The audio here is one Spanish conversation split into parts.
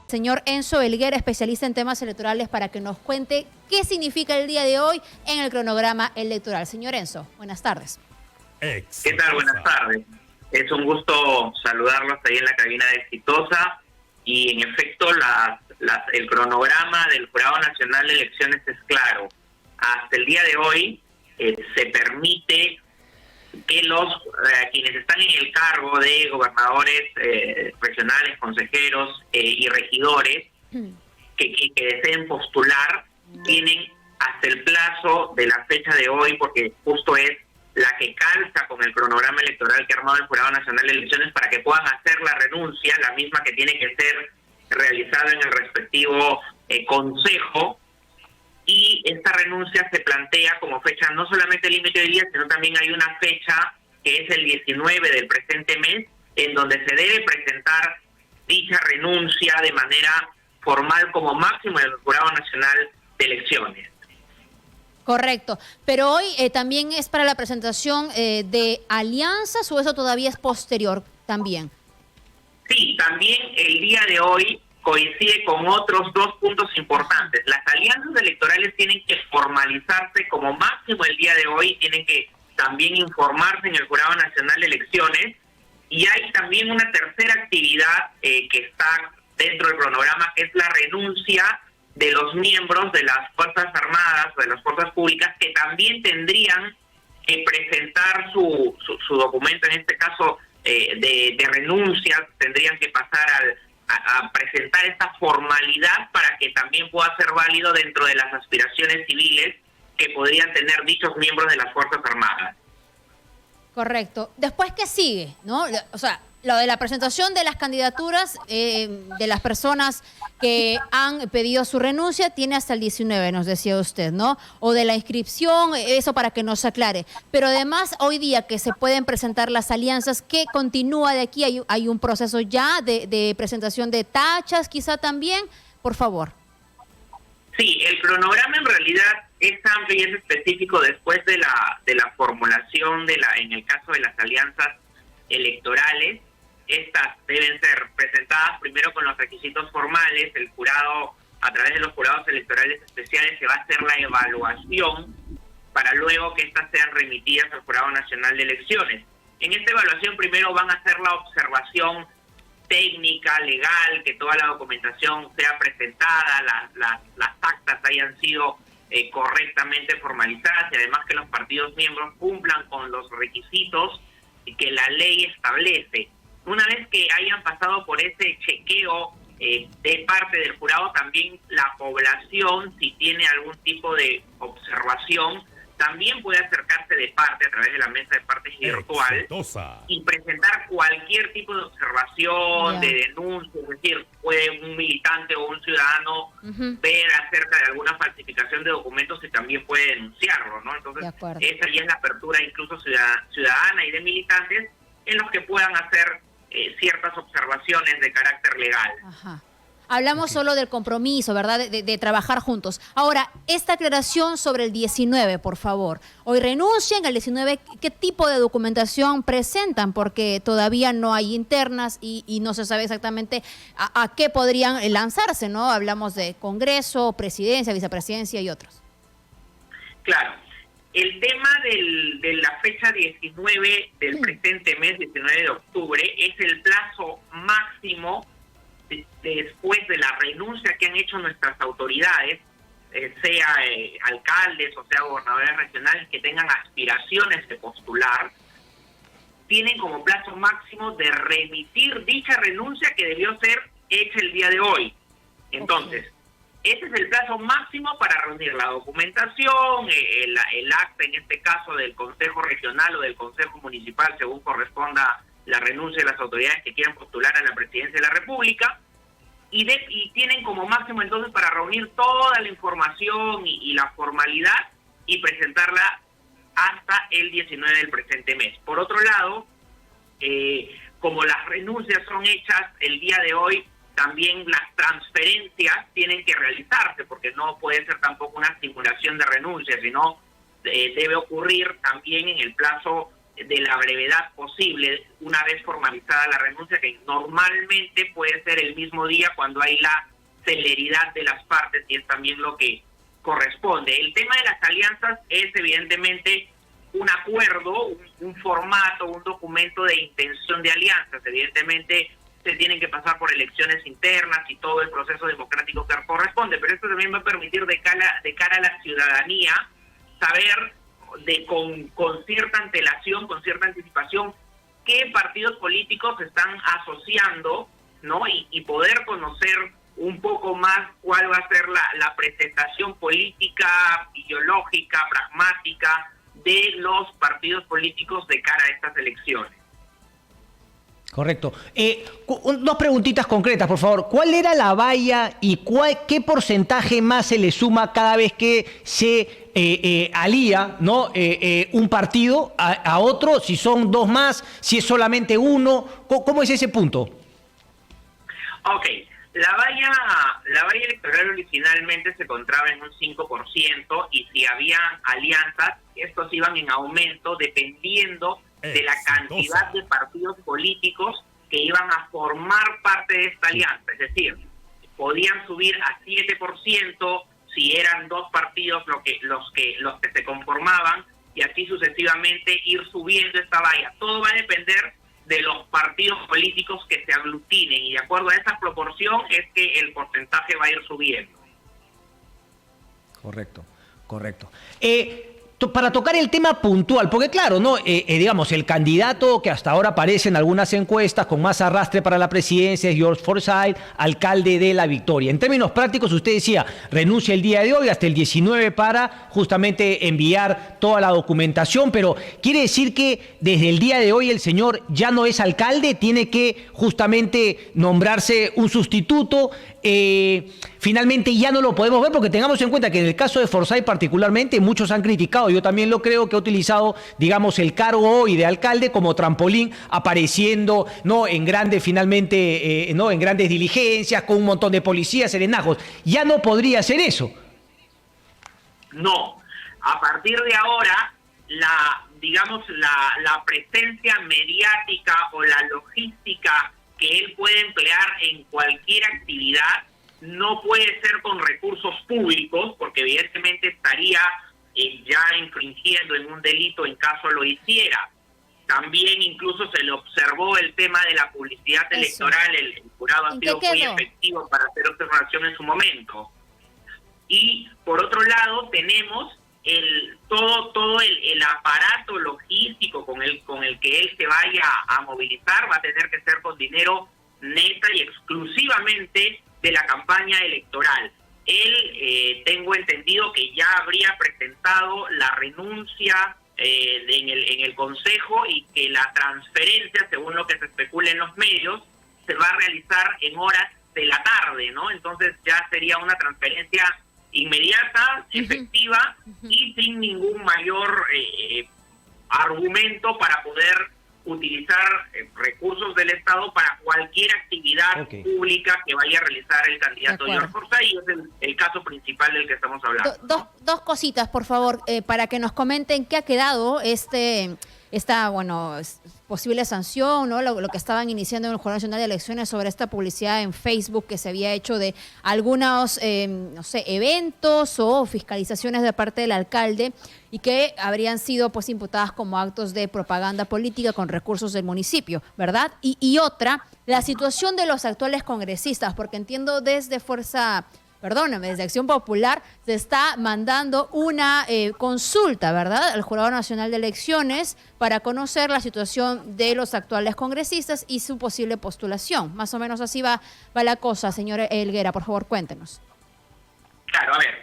Señor Enzo Helguera, especialista en temas electorales, para que nos cuente qué significa el día de hoy en el cronograma electoral. Señor Enzo, buenas tardes. ¿Qué tal? Buenas tardes. Es un gusto saludarlos ahí en la cabina de Exitosa. Y en efecto, el cronograma del Jurado Nacional de Elecciones es claro. Hasta el día de hoy se permite que quienes están en el cargo de gobernadores regionales, consejeros y regidores que deseen postular, tienen hasta el plazo de la fecha de hoy, porque justo es la que calza con el cronograma electoral que ha armado el Jurado Nacional de Elecciones, para que puedan hacer la renuncia, la misma que tiene que ser realizada en el respectivo consejo. Y esta renuncia se plantea como fecha no solamente límite de días, sino también hay una fecha que es el 19 del presente mes, en donde se debe presentar dicha renuncia de manera formal como máximo en el Jurado Nacional de Elecciones. Correcto, pero hoy también es para la presentación de alianzas, ¿o eso todavía es posterior también? Sí, también el día de hoy coincide con otros dos puntos importantes. Las alianzas electorales tienen que formalizarse como máximo el día de hoy, tienen que también informarse en el Jurado Nacional de Elecciones, y hay también una tercera actividad que está dentro del cronograma, que es la renuncia de los miembros de las Fuerzas Armadas o de las Fuerzas Públicas, que también tendrían que presentar su documento, en este caso de renuncia, tendrían que pasar a presentar esta formalidad para que también pueda ser válido dentro de las aspiraciones civiles que podrían tener dichos miembros de las Fuerzas Armadas. Correcto. Después, ¿qué sigue? ¿No? O sea, lo de la presentación de las candidaturas de las personas que han pedido su renuncia tiene hasta el 19, nos decía usted, ¿no? O de la inscripción, eso para que nos aclare. Pero además, hoy día que se pueden presentar las alianzas, ¿qué continúa de aquí? ¿Hay un proceso ya de presentación de tachas quizá también? Por favor. Sí, el cronograma en realidad es amplio y es específico después de la formulación en el caso de las alianzas electorales. Estas deben ser presentadas primero con los requisitos formales. El jurado, a través de los jurados electorales especiales, se va a hacer la evaluación para luego que estas sean remitidas al Jurado Nacional de Elecciones. En esta evaluación primero van a hacer la observación técnica, legal, que toda la documentación sea presentada, las actas hayan sido correctamente formalizadas, y además que los partidos miembros cumplan con los requisitos que la ley establece. Una vez que hayan pasado por ese chequeo de parte del jurado, también la población, si tiene algún tipo de observación, también puede acercarse de parte a través de la mesa de partes virtual Exitosa. y presentar cualquier tipo de observación, de denuncia. Es decir, puede un militante o un ciudadano ver acerca de alguna falsificación de documentos y también puede denunciarlo, ¿no? Entonces, esa ya es la apertura incluso ciudadana y de militantes en los que puedan hacer ciertas observaciones de carácter legal. Ajá. Hablamos solo del compromiso, ¿verdad? De trabajar juntos. Ahora, esta aclaración sobre el 19, por favor. Hoy renuncian al 19, ¿qué tipo de documentación presentan? Porque todavía no hay internas y no se sabe exactamente a qué podrían lanzarse, ¿no? Hablamos de Congreso, Presidencia, Vicepresidencia y otros. Claro. El tema de la fecha 19 del presente mes, 19 de octubre, es el plazo máximo después de la renuncia que han hecho nuestras autoridades, sea alcaldes o sea gobernadores regionales que tengan aspiraciones de postular, tienen como plazo máximo de remitir dicha renuncia que debió ser hecha el día de hoy. Entonces, ese es el plazo máximo para reunir la documentación, el acta, en este caso, del Consejo Regional o del Consejo Municipal, según corresponda la renuncia de las autoridades que quieran postular a la presidencia de la República, y tienen como máximo entonces para reunir toda la información y la formalidad y presentarla hasta el 19 del presente mes. Por otro lado, como las renuncias son hechas el día de hoy, también las transferencias tienen que realizarse, porque no puede ser tampoco una simulación de renuncia, sino debe ocurrir también en el plazo de la brevedad posible, una vez formalizada la renuncia, que normalmente puede ser el mismo día cuando hay la celeridad de las partes, y es también lo que corresponde. El tema de las alianzas es evidentemente un acuerdo, un formato, un documento de intención de alianzas. Evidentemente se tienen que pasar por elecciones internas y todo el proceso democrático que corresponde, pero esto también va a permitir de cara a la ciudadanía saber con cierta antelación, con cierta anticipación, qué partidos políticos se están asociando, ¿no? Y poder conocer un poco más cuál va a ser la presentación política, ideológica, pragmática de los partidos políticos de cara a estas elecciones. Correcto. Dos preguntitas concretas, por favor. ¿Cuál era la valla y qué porcentaje más se le suma cada vez que se alía, ¿no? Un partido a otro? Si son dos más, si es solamente uno. ¿Cómo es ese punto? Ok. La valla electoral originalmente se encontraba en un 5%, y si había alianzas, estos iban en aumento dependiendo de la cantidad de partidos políticos que iban a formar parte de esta alianza. Es decir, podían subir a 7% si eran dos partidos los que se conformaban, y así sucesivamente ir subiendo esta valla. Todo va a depender de los partidos políticos que se aglutinen, y de acuerdo a esa proporción es que el porcentaje va a ir subiendo. Correcto. Para tocar el tema puntual, porque claro, ¿no? Digamos, el candidato que hasta ahora aparece en algunas encuestas con más arrastre para la presidencia es George Forsyth, alcalde de La Victoria. En términos prácticos, usted decía, renuncia el día de hoy hasta el 19 para justamente enviar toda la documentación, pero ¿quiere decir que desde el día de hoy el señor ya no es alcalde? ¿Tiene que justamente nombrarse un sustituto? Finalmente ya no lo podemos ver, porque tengamos en cuenta que en el caso de Forsyth particularmente muchos han criticado, yo también lo creo, que ha utilizado, digamos, el cargo hoy de alcalde como trampolín, apareciendo, ¿no? En grandes ¿no? En grandes diligencias, con un montón de policías, serenazgos. Ya no podría hacer eso. No, a partir de ahora la presencia mediática o la logística que él puede emplear en cualquier actividad no puede ser con recursos públicos, porque evidentemente estaría ya infringiendo en un delito en caso lo hiciera. También incluso se le observó el tema de la publicidad electoral. El jurado ha sido muy efectivo para hacer observación en su momento. Y por otro lado tenemos todo el aparato logístico con el que él se vaya a movilizar. Va a tener que ser con dinero neta y exclusivamente de la campaña electoral. Él, tengo entendido que ya habría presentado la renuncia en el Consejo, y que la transferencia, según lo que se especula en los medios, se va a realizar en horas de la tarde, ¿no? Entonces ya sería una transferencia inmediata, efectiva, y sin ningún mayor argumento para poder utilizar recursos del Estado para cualquier actividad pública que vaya a realizar el candidato George Forsyth, y es el caso principal del que estamos hablando. Dos cositas, por favor, para que nos comenten qué ha quedado esta posible sanción, ¿no? Lo que estaban iniciando en el Jurado Nacional de Elecciones sobre esta publicidad en Facebook que se había hecho de algunos, eventos o fiscalizaciones de parte del alcalde, y que habrían sido pues imputadas como actos de propaganda política con recursos del municipio, ¿verdad? Y otra, la situación de los actuales congresistas, porque entiendo desde desde Acción Popular se está mandando una consulta, ¿verdad?, al Jurado Nacional de Elecciones para conocer la situación de los actuales congresistas y su posible postulación. Más o menos así va la cosa, señor Helguera, por favor, cuéntenos. Claro, a ver,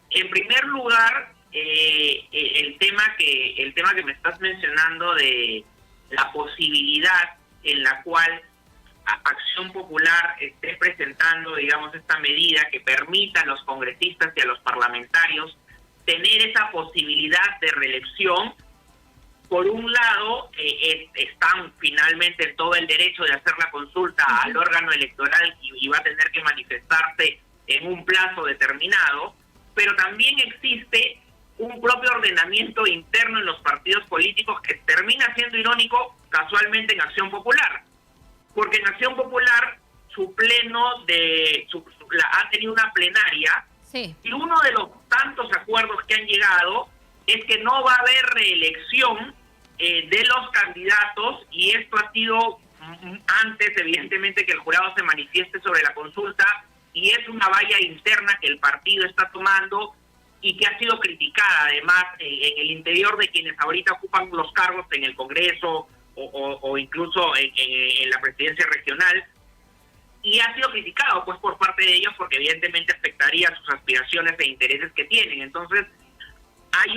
en primer lugar, el tema que me estás mencionando de la posibilidad en la cual Acción Popular esté presentando, digamos, esta medida que permita a los congresistas y a los parlamentarios tener esa posibilidad de reelección. Por un lado, están finalmente en todo el derecho de hacer la consulta al órgano electoral, y va a tener que manifestarse en un plazo determinado, pero también existe un propio ordenamiento interno en los partidos políticos que termina siendo irónico casualmente en Acción Popular. Porque en Acción Popular su pleno ha tenido una plenaria, Sí. y uno de los tantos acuerdos que han llegado es que no va a haber reelección de los candidatos, y esto ha sido antes, evidentemente, que el jurado se manifieste sobre la consulta, y es una valla interna que el partido está tomando y que ha sido criticada además en el interior de quienes ahorita ocupan los cargos en el Congreso o incluso en la presidencia regional, y ha sido criticado pues por parte de ellos porque evidentemente afectaría sus aspiraciones e intereses que tienen. Entonces hay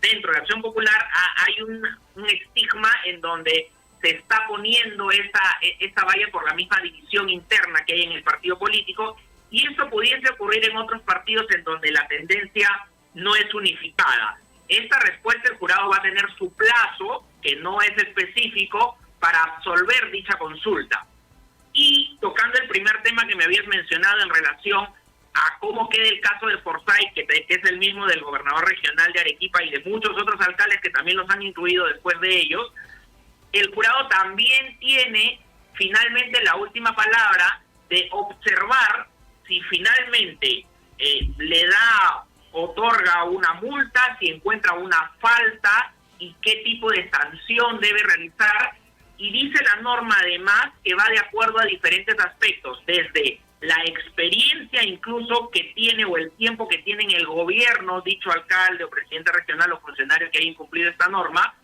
dentro de la Acción Popular hay un estigma en donde se está poniendo esa valla por la misma división interna que hay en el partido político, y eso pudiese ocurrir en otros partidos en donde la tendencia no es unificada. Esta respuesta el jurado va a tener su plazo, que no es específico, para absolver dicha consulta. Y tocando el primer tema que me habías mencionado en relación a cómo queda el caso de Forsyth, que es el mismo del gobernador regional de Arequipa y de muchos otros alcaldes que también los han incluido después de ellos, el jurado también tiene finalmente la última palabra de observar si finalmente otorga una multa, si encuentra una falta y qué tipo de sanción debe realizar. Y dice la norma además que va de acuerdo a diferentes aspectos, desde la experiencia incluso que tiene o el tiempo que tiene en el gobierno dicho alcalde o presidente regional o funcionario que haya incumplido esta norma,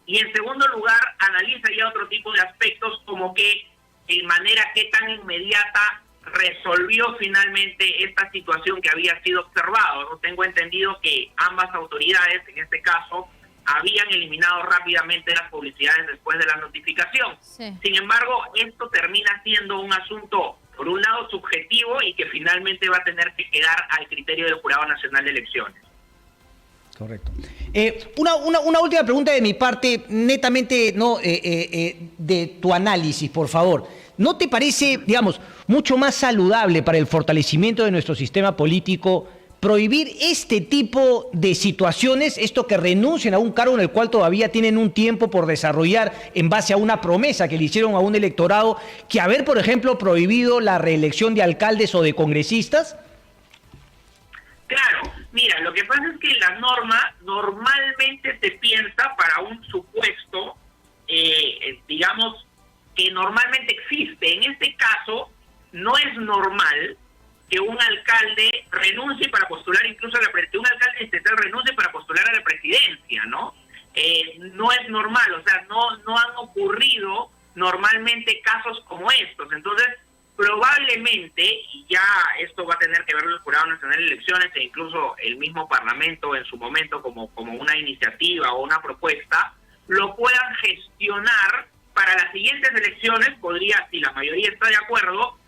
y en segundo lugar analiza ya otro tipo de aspectos como que de manera que tan inmediata resolvió finalmente esta situación que había sido observado. No tengo entendido que ambas autoridades, en este caso, habían eliminado rápidamente las publicidades después de la notificación. Sí. Sin embargo, esto termina siendo un asunto, por un lado, subjetivo y que finalmente va a tener que quedar al criterio del Jurado Nacional de Elecciones. Correcto. Una última pregunta de mi parte, netamente de tu análisis, por favor. ¿No te parece, digamos, mucho más saludable para el fortalecimiento de nuestro sistema político prohibir este tipo de situaciones, esto que renuncien a un cargo en el cual todavía tienen un tiempo por desarrollar en base a una promesa que le hicieron a un electorado, que haber, por ejemplo, prohibido la reelección de alcaldes o de congresistas? Claro, mira, lo que pasa es que la norma normalmente se piensa para un supuesto, digamos, que normalmente existe. En este caso, no es normal que un alcalde renuncie para postular incluso a la presidencia, un alcalde distrital renuncie para postular a la presidencia, ¿no? No es normal, o sea, no han ocurrido normalmente casos como estos. Entonces, probablemente, y ya esto va a tener que verlo el Jurado Nacional de Elecciones e incluso el mismo Parlamento en su momento como una iniciativa o una propuesta, lo puedan gestionar para las siguientes elecciones. Podría, si la mayoría está de acuerdo,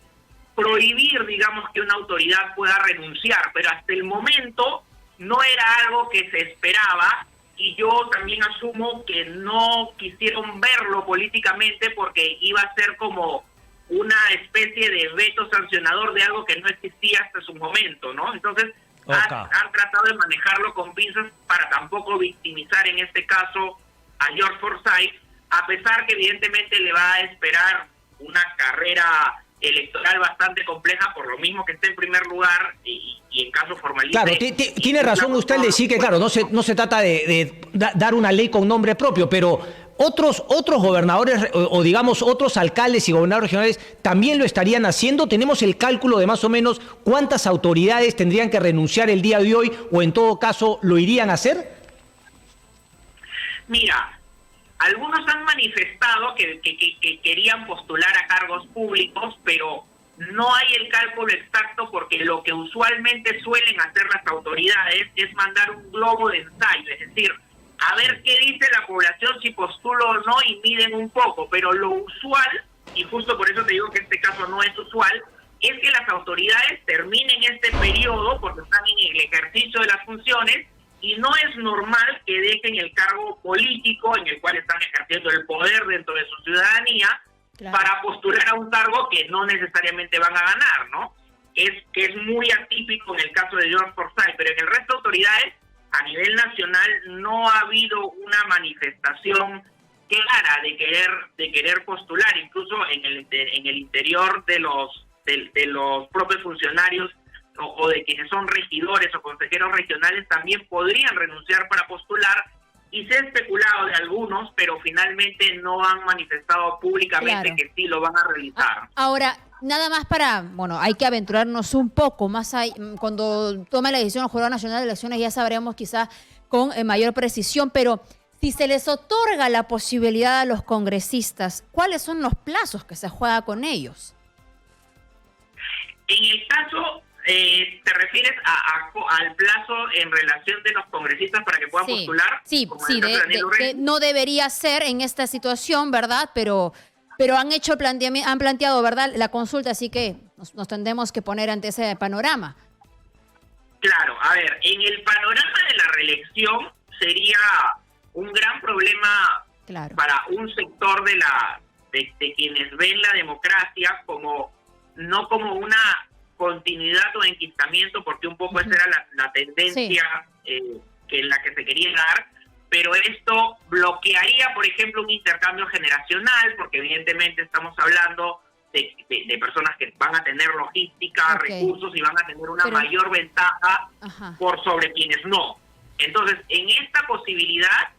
prohibir, digamos, que una autoridad pueda renunciar, pero hasta el momento no era algo que se esperaba, y yo también asumo que no quisieron verlo políticamente porque iba a ser como una especie de veto sancionador de algo que no existía hasta su momento, ¿no? Entonces han tratado de manejarlo con pinzas para tampoco victimizar en este caso a George Forsyth, a pesar que evidentemente le va a esperar una carrera electoral bastante compleja, por lo mismo que está en primer lugar y en caso formalista. Claro, tiene razón usted al decir que, claro, no se trata de dar una ley con nombre propio, pero otros gobernadores o digamos otros alcaldes y gobernadores regionales también lo estarían haciendo. ¿Tenemos el cálculo de más o menos cuántas autoridades tendrían que renunciar el día de hoy o en todo caso lo irían a hacer? Mira, algunos han manifestado que querían postular a cargos públicos, pero no hay el cálculo exacto porque lo que usualmente suelen hacer las autoridades es mandar un globo de ensayo, es decir, a ver qué dice la población si postulo o no y miden un poco, pero lo usual, y justo por eso te digo que este caso no es usual, es que las autoridades terminen este periodo porque están en el ejercicio de las funciones y no es normal que dejen el cargo político en el cual están ejerciendo el poder dentro de su ciudadanía, claro, para postular a un cargo que no necesariamente van a ganar, ¿no? Es muy atípico en el caso de George Forsyth, pero en el resto de autoridades a nivel nacional no ha habido una manifestación clara de querer postular, incluso en el interior de los propios funcionarios o de quienes son regidores o consejeros regionales también podrían renunciar para postular, y se ha especulado de algunos, pero finalmente no han manifestado públicamente que sí lo van a realizar. Ahora, nada más hay que aventurarnos un poco más ahí. Cuando tome la decisión el Jurado Nacional de Elecciones ya sabremos quizás con mayor precisión, pero si se les otorga la posibilidad a los congresistas, ¿cuáles son los plazos que se juega con ellos? En el caso, ¿te refieres al plazo en relación de los congresistas para que puedan postular? Sí, no debería ser en esta situación, ¿verdad? Pero han planteado, ¿verdad?, la consulta, así que nos tendremos que poner ante ese panorama. Claro, a ver, en el panorama de la reelección sería un gran problema para un sector de quienes ven la democracia no como una continuidad o enquistamiento, porque un poco esa era la tendencia en la que se quería dar, pero esto bloquearía, por ejemplo, un intercambio generacional, porque evidentemente estamos hablando de personas que van a tener logística, recursos, y van a tener una mayor ventaja por sobre quienes no. Entonces, en esta posibilidad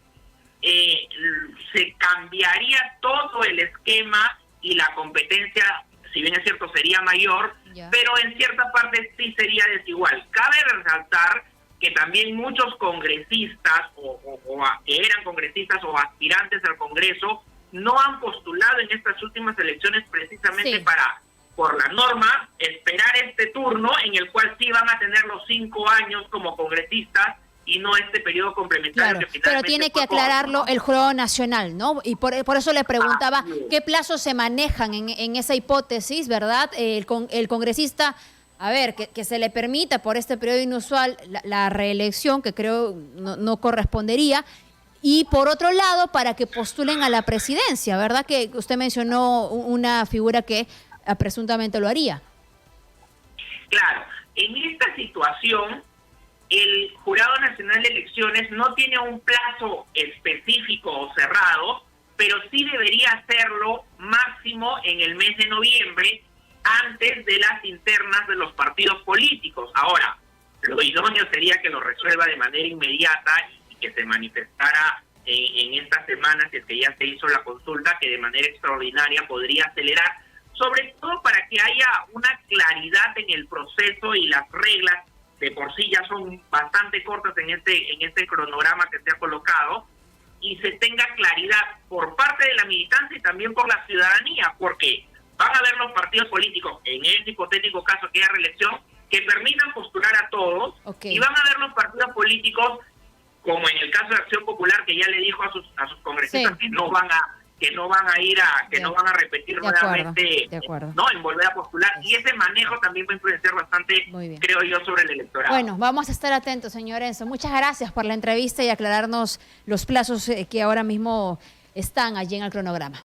se cambiaría todo el esquema y la competencia, si bien es cierto, sería mayor, pero en cierta parte sí sería desigual. Cabe resaltar que también muchos congresistas que eran congresistas o aspirantes al Congreso no han postulado en estas últimas elecciones precisamente para, por la norma, esperar este turno en el cual sí van a tener los 5 años como congresistas y no este periodo complementario que finalmente pero tiene que aclararlo el Jurado Nacional, ¿no? Y por eso le preguntaba qué plazos se manejan en esa hipótesis, ¿verdad? El congresista, a ver, que se le permita por este periodo inusual la reelección, que creo no correspondería, y por otro lado, para que postulen a la presidencia, ¿verdad? Que usted mencionó una figura que presuntamente lo haría. Claro, en esta situación el Jurado Nacional de Elecciones no tiene un plazo específico o cerrado, pero sí debería hacerlo máximo en el mes de noviembre, antes de las internas de los partidos políticos. Ahora, lo idóneo sería que lo resuelva de manera inmediata y que se manifestara en estas semanas, si es que ya se hizo la consulta, que de manera extraordinaria podría acelerar, sobre todo para que haya una claridad en el proceso, y las reglas de por sí ya son bastante cortas en este cronograma que se ha colocado, y se tenga claridad por parte de la militancia y también por la ciudadanía, porque van a haber los partidos políticos, en este hipotético caso que haya reelección, que permitan postular a todos, y van a haber los partidos políticos, como en el caso de Acción Popular, que ya le dijo a sus congresistas que no van a repetir nuevamente, ¿no?, en volver a postular, y ese manejo también va a influenciar bastante, creo yo, sobre el electorado. Bueno, vamos a estar atentos, señor Enzo. Muchas gracias por la entrevista y aclararnos los plazos que ahora mismo están allí en el cronograma.